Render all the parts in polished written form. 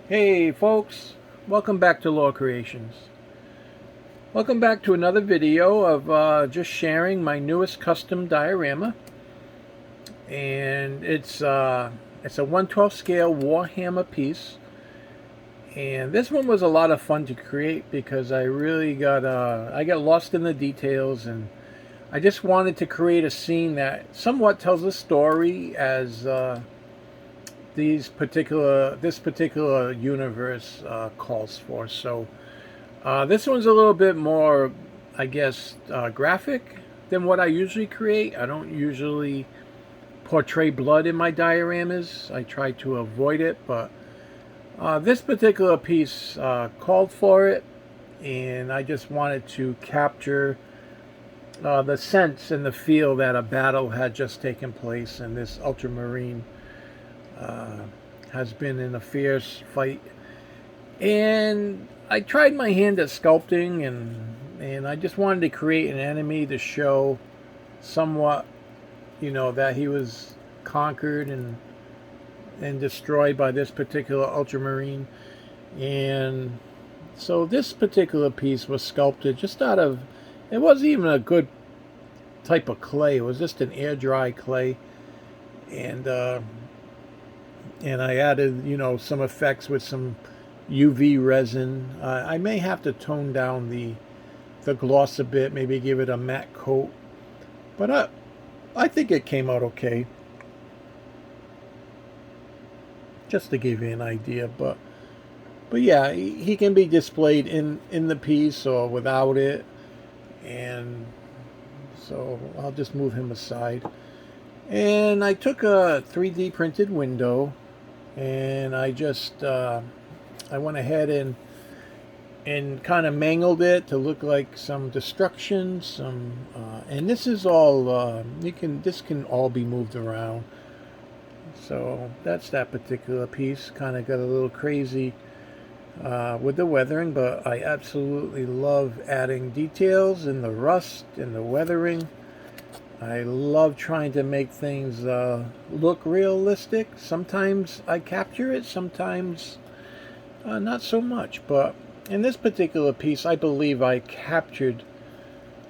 Hey folks, welcome back to Law Creations. Welcome back to another video of just sharing my newest custom diorama. And it's a 1/12 scale Warhammer piece. And this one was a lot of fun to create because I really got lost in the details, and I just wanted to create a scene that somewhat tells a story as this particular universe calls for. So this one's a little bit more, I guess, graphic than what I usually create. I don't usually portray blood in my dioramas. I try to avoid it, but this particular piece called for it, and I just wanted to capture the sense and the feel that a battle had just taken place, and this ultramarine has been in a fierce fight. And I tried my hand at sculpting, and I just wanted to create an enemy to show somewhat, that he was conquered and destroyed by this particular ultramarine. And so this particular piece was sculpted just out of, it wasn't even a good type of clay. It was just an air dry clay. And I added, some effects with some UV resin. I may have to tone down the gloss a bit, maybe give it a matte coat. But I think it came out okay. Just to give you an idea. But yeah, he can be displayed in the piece or without it. And so I'll just move him aside. And I took a 3D printed window, and I just I went ahead and kind of mangled it to look like some destruction, and this is all this can all be moved around. So that's that particular piece. Kind of got a little crazy with the weathering, but I absolutely love adding details in the rust and the weathering. I love trying to make things look realistic. Sometimes I capture it, sometimes not so much. But in this particular piece, I believe I captured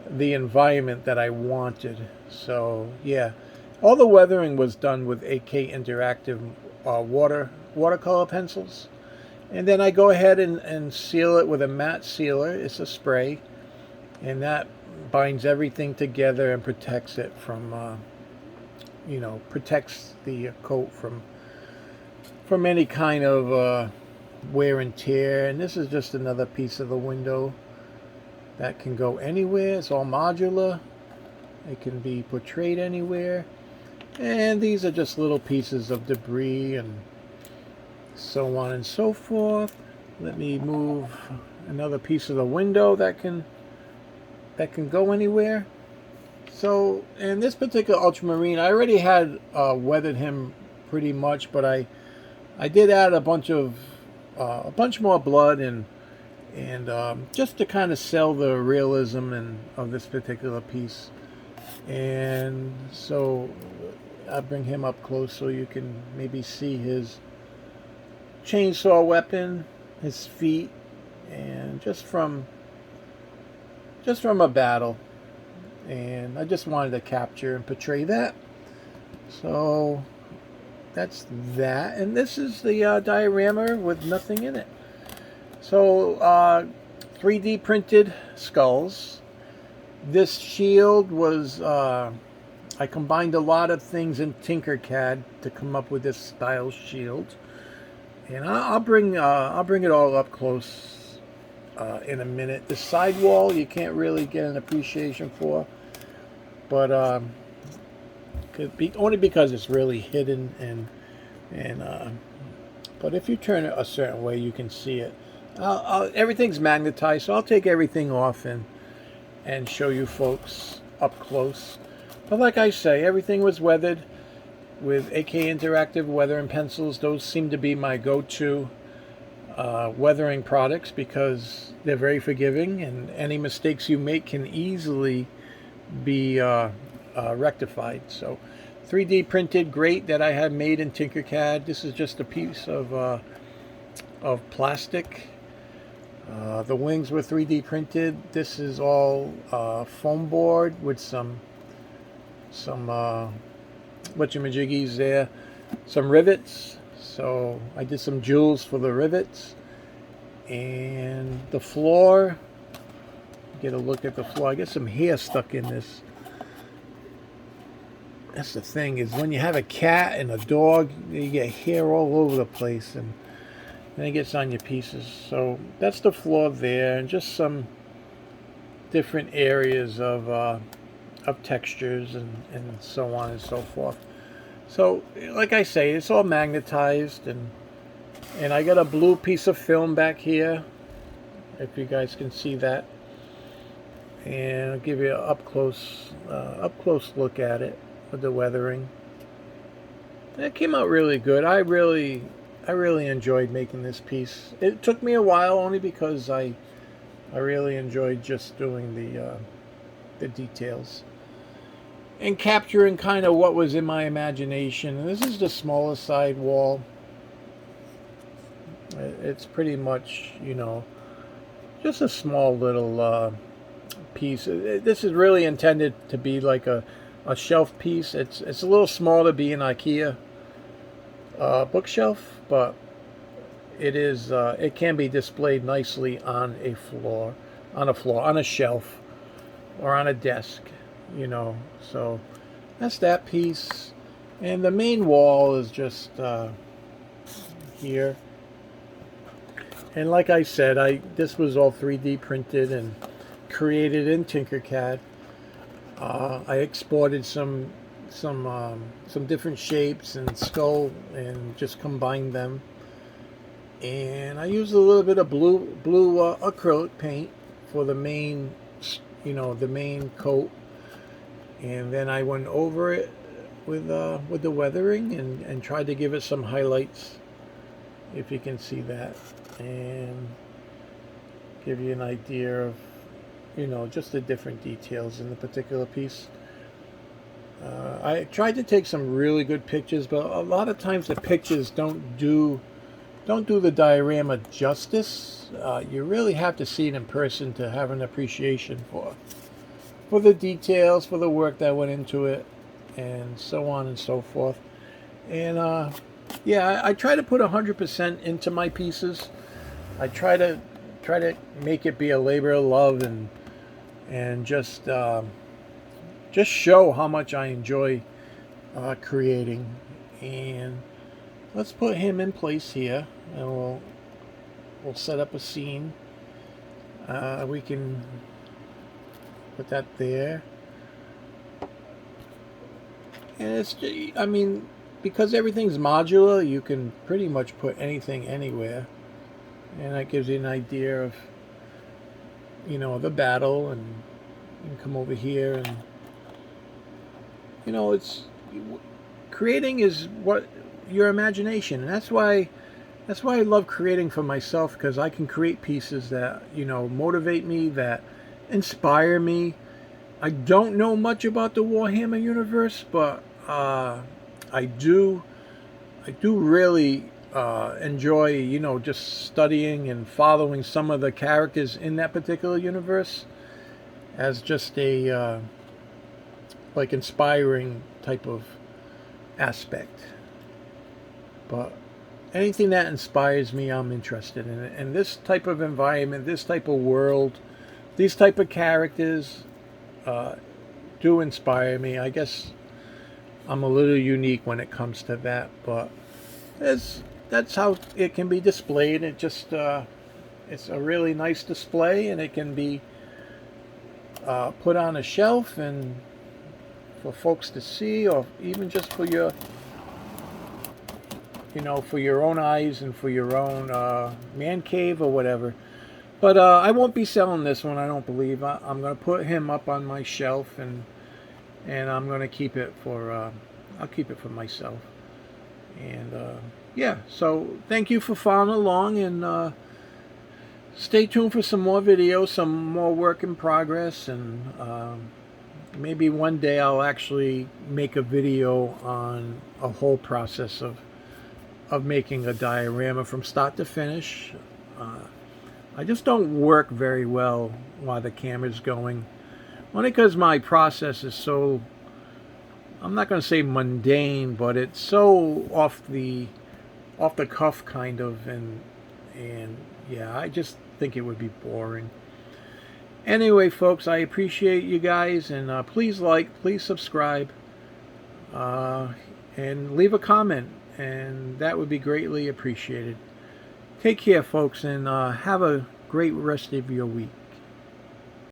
the environment that I wanted. So yeah, all the weathering was done with AK Interactive watercolor pencils. And then I go ahead and seal it with a matte sealer. It's a spray, and that binds everything together and protects it from protects the coat from any kind of wear and tear. And this is just another piece of the window that can go anywhere. It's all modular. It can be portrayed anywhere. And these are just little pieces of debris and so on and so forth. Let me move another piece of the window that can go anywhere. So in this particular ultramarine, I already had weathered him pretty much, but I did add a bunch more blood and just to kind of sell the realism of this particular piece. And so I'll bring him up close so you can maybe see his chainsaw weapon, his feet, and just from a battle. And I just wanted to capture and portray that. So that's that. And this is the diorama with nothing in it. So 3D printed skulls. This shield was I combined a lot of things in Tinkercad to come up with this style shield. And I'll bring it all up close in a minute. The sidewall you can't really get an appreciation for, but only because it's really hidden, and but if you turn it a certain way, you can see it. Everything's magnetized, so I'll take everything off and show you folks up close. But like I say, everything was weathered with AK Interactive weathering pencils. Those seem to be my go-to weathering products because they're very forgiving, and any mistakes you make can easily be rectified. So 3D printed grate that I had made in Tinkercad. This is just a piece of plastic. The wings were 3D printed. This is all foam board with some whatchamajiggies there, some rivets. So I did some jewels for the rivets. And the floor, get a look at the floor. I get some hair stuck in this. That's the thing, is when you have a cat and a dog, you get hair all over the place, and then it gets on your pieces. So that's the floor there, and just some different areas of textures and so on and so forth. So like I say, it's all magnetized, and I got a blue piece of film back here, if you guys can see that, and I'll give you an up close look at it with the weathering. It came out really good. I really enjoyed making this piece. It took me a while, only because I really enjoyed just doing the details and capturing kind of what was in my imagination. And this is the smaller side wall. It's pretty much, you know, just a small little piece. This is really intended to be like a shelf piece. It's a little small to be an IKEA bookshelf, but it is it can be displayed nicely on a shelf, or on a desk, you know. So that's that piece, and the main wall is just here. And like I said, this was all 3D printed and created in Tinkercad. I exported some different shapes and skull, and just combined them. And I used a little bit of blue acrylic paint for the main, you know, the main coat. And then I went over it with the weathering and tried to give it some highlights, if you can see that, and give you an idea of, you know, just the different details in the particular piece. I tried to take some really good pictures, but a lot of times the pictures don't do the diorama justice. You really have to see it in person to have an appreciation for the details, for the work that went into it, and so on and so forth. And yeah, I try to put 100% into my pieces. I try to make it be a labor of love, and just show how much I enjoy creating. And let's put him in place here, and we'll set up a scene. We can put that there, and it's, I mean, because everything's modular, you can pretty much put anything anywhere, and that gives you an idea of, you know, the battle. And you can come over here, and, you know, it's creating is what your imagination, and that's why I love creating for myself, because I can create pieces that, you know, motivate me, that inspire me. I don't know much about the Warhammer universe, but I do really enjoy, you know, just studying and following some of the characters in that particular universe as just a like inspiring type of aspect. But anything that inspires me, I'm interested in it. And this type of environment, this type of world, these type of characters do inspire me. I guess I'm a little unique when it comes to that, but that's how it can be displayed. It just it's a really nice display, and it can be put on a shelf and for folks to see, or even just for your, you know, for your own eyes and for your own man cave or whatever. But I won't be selling this one, I don't believe. I'm going to put him up on my shelf, and I'm going to keep it for I'll keep it for myself. And yeah, so thank you for following along, and stay tuned for some more videos, some more work in progress, and maybe one day I'll actually make a video on a whole process of making a diorama from start to finish. I just don't work very well while the camera's going, only because my process is so, I'm not going to say mundane, but it's so off the cuff kind of, and yeah, I just think it would be boring. Anyway, folks, I appreciate you guys, and please like, please subscribe, and leave a comment, and that would be greatly appreciated. Take care, folks, and have a great rest of your week.